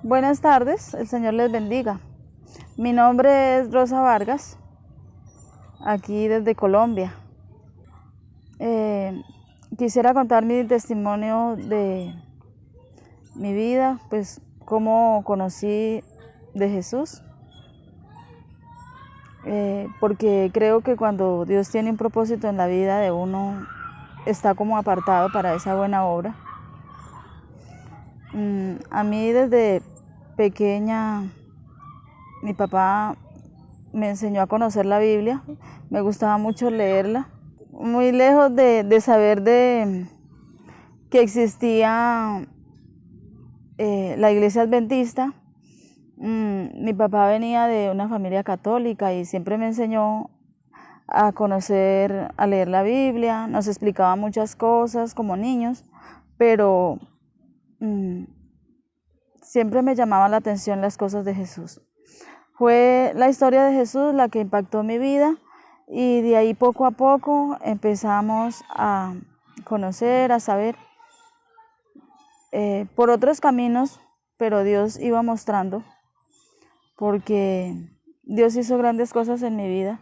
Buenas tardes, el Señor les bendiga. Mi nombre es Rosa Vargas, aquí desde Colombia. Quisiera contar mi testimonio de mi vida, pues cómo conocí de Jesús, porque creo que cuando Dios tiene un propósito en la vida de uno, está como apartado para esa buena obra. A mí desde pequeña mi papá me enseñó a conocer la Biblia, me gustaba mucho leerla, muy lejos de saber que existía la iglesia adventista. Mi papá venía de una familia católica y siempre me enseñó a conocer, a leer la Biblia, nos explicaba muchas cosas como niños, pero siempre me llamaba la atención las cosas de Jesús. Fue la historia de Jesús la que impactó mi vida y de ahí poco a poco empezamos a conocer, a saber por otros caminos, pero Dios iba mostrando, porque Dios hizo grandes cosas en mi vida.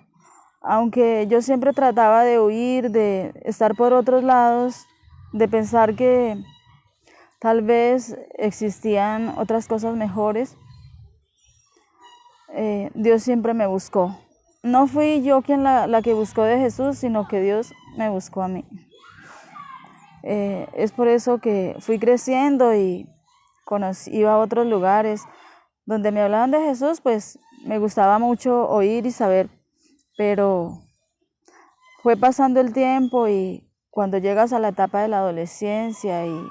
Aunque yo siempre trataba de huir, de estar por otros lados, de pensar que tal vez existían otras cosas mejores, Dios siempre me buscó. No fui yo quien la que buscó de Jesús, sino que Dios me buscó a mí. Es por eso que fui creciendo y iba a otros lugares donde me hablaban de Jesús, pues me gustaba mucho oír y saber, pero fue pasando el tiempo y cuando llegas a la etapa de la adolescencia y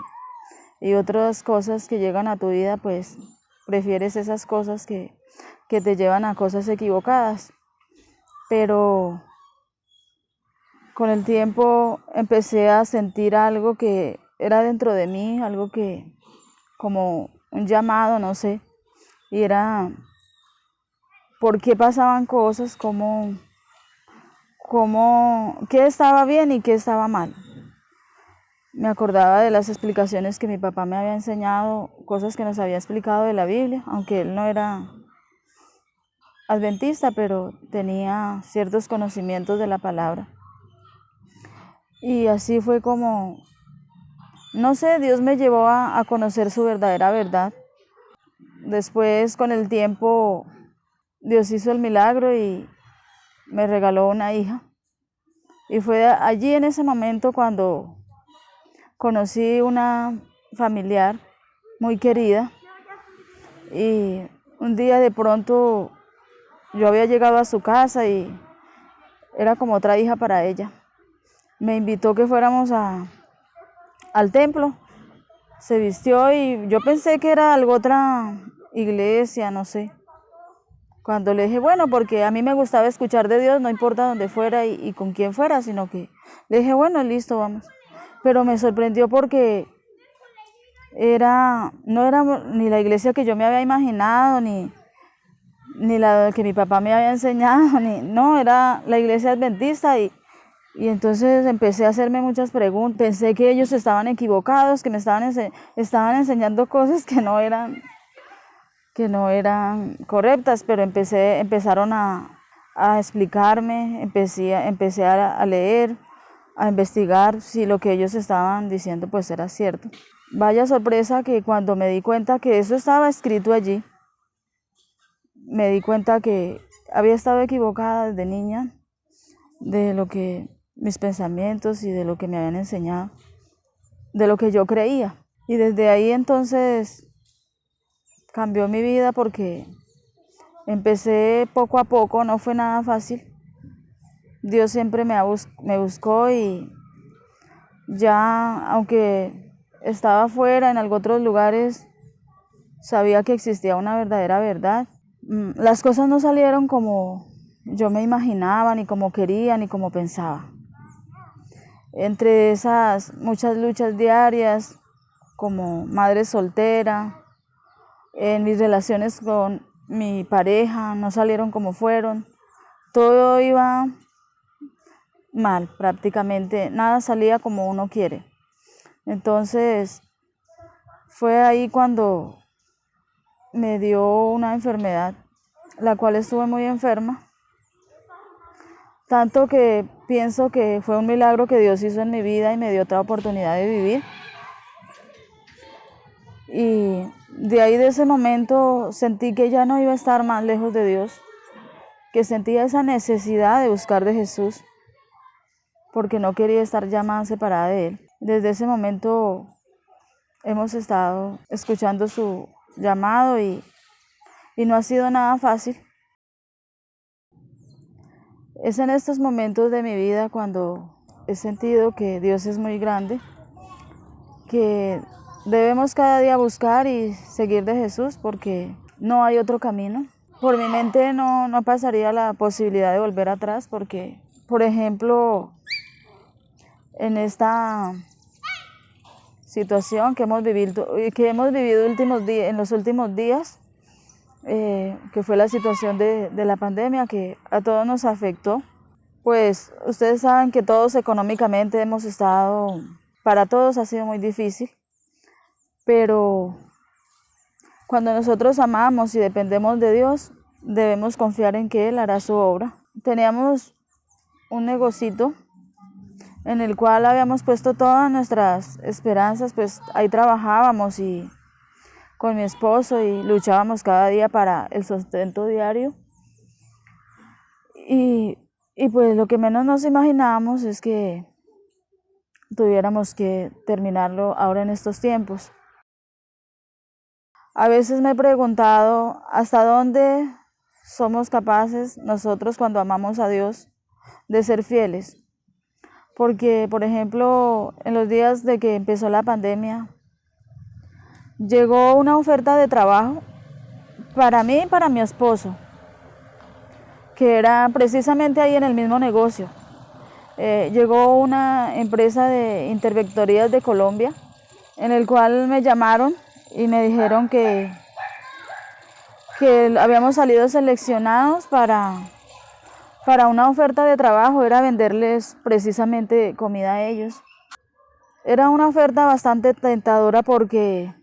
otras cosas que llegan a tu vida, pues prefieres esas cosas que te llevan a cosas equivocadas. Pero con el tiempo empecé a sentir algo que era dentro de mí, algo que como un llamado, no sé, y era por qué pasaban cosas, qué estaba bien y qué estaba mal. Me acordaba de las explicaciones que mi papá me había enseñado, cosas que nos había explicado de la Biblia, aunque él no era adventista, pero tenía ciertos conocimientos de la palabra. Y así fue como, no sé, Dios me llevó a conocer su verdadera verdad. Después, con el tiempo, Dios hizo el milagro y me regaló una hija. Y fue allí en ese momento cuando conocí una familiar muy querida y un día de pronto yo había llegado a su casa y era como otra hija para ella. Me invitó que fuéramos al templo, se vistió y yo pensé que era algo otra iglesia, no sé. Cuando le dije, bueno, porque a mí me gustaba escuchar de Dios, no importa dónde fuera y con quién fuera, sino que le dije, bueno, listo, vamos. Pero me sorprendió porque no era ni la iglesia que yo me había imaginado, ni la que mi papá me había enseñado, no, era la iglesia adventista y entonces empecé a hacerme muchas preguntas. Pensé que ellos estaban equivocados, que me estaban enseñando cosas que no eran correctas, pero empezaron a explicarme, empecé a leer, a investigar si lo que ellos estaban diciendo pues era cierto. Vaya sorpresa que cuando me di cuenta que eso estaba escrito allí, me di cuenta que había estado equivocada desde niña de lo que mis pensamientos y de lo que me habían enseñado, de lo que yo creía. Y desde ahí entonces cambió mi vida porque empecé poco a poco, no fue nada fácil. Dios siempre me buscó y ya, aunque estaba afuera en otros lugares, sabía que existía una verdadera verdad. Las cosas no salieron como yo me imaginaba, ni como quería, ni como pensaba. Entre esas muchas luchas diarias, como madre soltera, en mis relaciones con mi pareja, no salieron como fueron. Todo iba mal, prácticamente, nada salía como uno quiere. Entonces, fue ahí cuando me dio una enfermedad, la cual estuve muy enferma, tanto que pienso que fue un milagro que Dios hizo en mi vida y me dio otra oportunidad de vivir. Y de ahí, de ese momento, sentí que ya no iba a estar más lejos de Dios, que sentía esa necesidad de buscar de Jesús, porque no quería estar ya más separada de Él. Desde ese momento hemos estado escuchando su llamado y no ha sido nada fácil. Es en estos momentos de mi vida cuando he sentido que Dios es muy grande, que debemos cada día buscar y seguir de Jesús porque no hay otro camino. Por mi mente no pasaría la posibilidad de volver atrás porque, por ejemplo, en esta situación que hemos vivido en los últimos días, que fue la situación de la pandemia que a todos nos afectó, pues ustedes saben que todos económicamente para todos ha sido muy difícil, pero cuando nosotros amamos y dependemos de Dios, debemos confiar en que Él hará su obra. Teníamos un negocito en el cual habíamos puesto todas nuestras esperanzas, pues ahí trabajábamos y con mi esposo y luchábamos cada día para el sustento diario. Y pues lo que menos nos imaginábamos es que tuviéramos que terminarlo ahora en estos tiempos. A veces me he preguntado hasta dónde somos capaces nosotros cuando amamos a Dios de ser fieles. Porque, por ejemplo, en los días de que empezó la pandemia, llegó una oferta de trabajo para mí y para mi esposo, que era precisamente ahí en el mismo negocio. Llegó una empresa de interventorías de Colombia, en el cual me llamaron y me dijeron que habíamos salido seleccionados para una oferta de trabajo, era venderles precisamente comida a ellos. Era una oferta bastante tentadora porque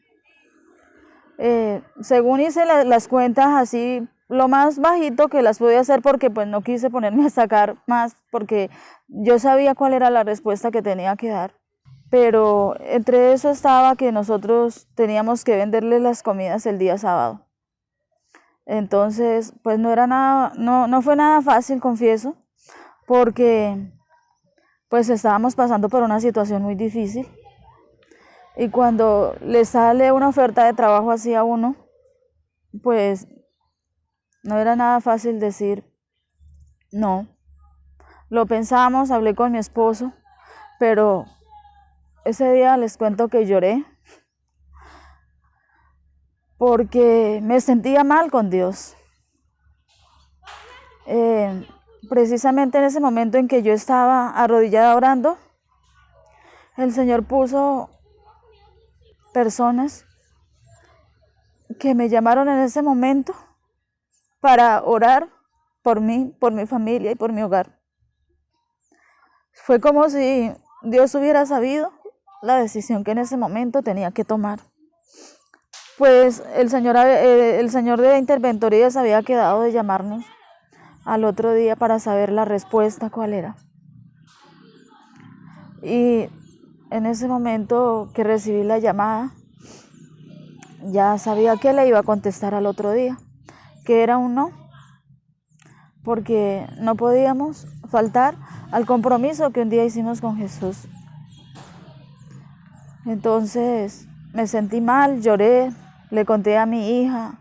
según hice las cuentas así, lo más bajito que las podía hacer porque pues no quise ponerme a sacar más porque yo sabía cuál era la respuesta que tenía que dar. Pero entre eso estaba que nosotros teníamos que venderles las comidas el día sábado. Entonces, pues no fue nada fácil, confieso, porque pues estábamos pasando por una situación muy difícil. Y cuando le sale una oferta de trabajo así a uno, pues no era nada fácil decir no. Lo pensamos, hablé con mi esposo, pero ese día les cuento que lloré porque me sentía mal con Dios. Precisamente en ese momento en que yo estaba arrodillada orando, el Señor puso personas que me llamaron en ese momento para orar por mí, por mi familia y por mi hogar. Fue como si Dios hubiera sabido la decisión que en ese momento tenía que tomar. Pues el señor de Interventorías había quedado de llamarnos al otro día para saber la respuesta cuál era. Y en ese momento que recibí la llamada, ya sabía que le iba a contestar al otro día, que era un no, porque no podíamos faltar al compromiso que un día hicimos con Jesús. Entonces me sentí mal, lloré, le conté a mi hija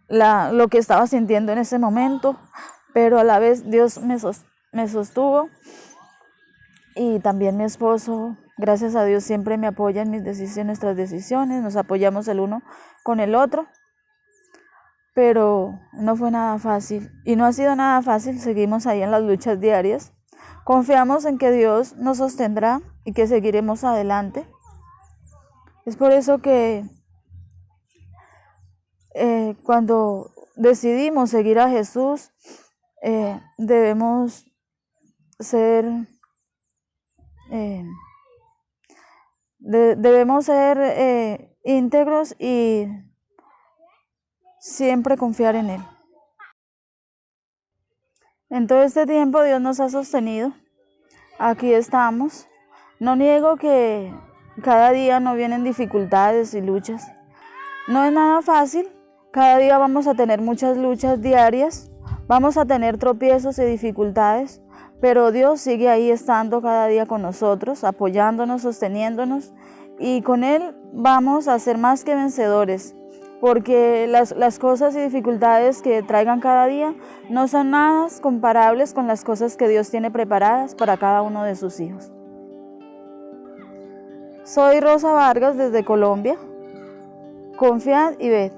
lo que estaba sintiendo en ese momento, pero a la vez Dios me sostuvo y también mi esposo, gracias a Dios, siempre me apoya en mis decisiones tras decisiones, nos apoyamos el uno con el otro, pero no fue nada fácil y no ha sido nada fácil, seguimos ahí en las luchas diarias, confiamos en que Dios nos sostendrá y que seguiremos adelante. Es por eso que cuando decidimos seguir a Jesús, debemos ser íntegros y siempre confiar en Él. En todo este tiempo Dios nos ha sostenido. Aquí estamos. No niego que cada día nos vienen dificultades y luchas. No es nada fácil. Cada día vamos a tener muchas luchas diarias. Vamos a tener tropiezos y dificultades. Pero Dios sigue ahí estando cada día con nosotros, apoyándonos, sosteniéndonos. Y con Él vamos a ser más que vencedores. Porque las cosas y dificultades que traigan cada día no son nada comparables con las cosas que Dios tiene preparadas para cada uno de sus hijos. Soy Rosa Vargas desde Colombia. Confiad y ved.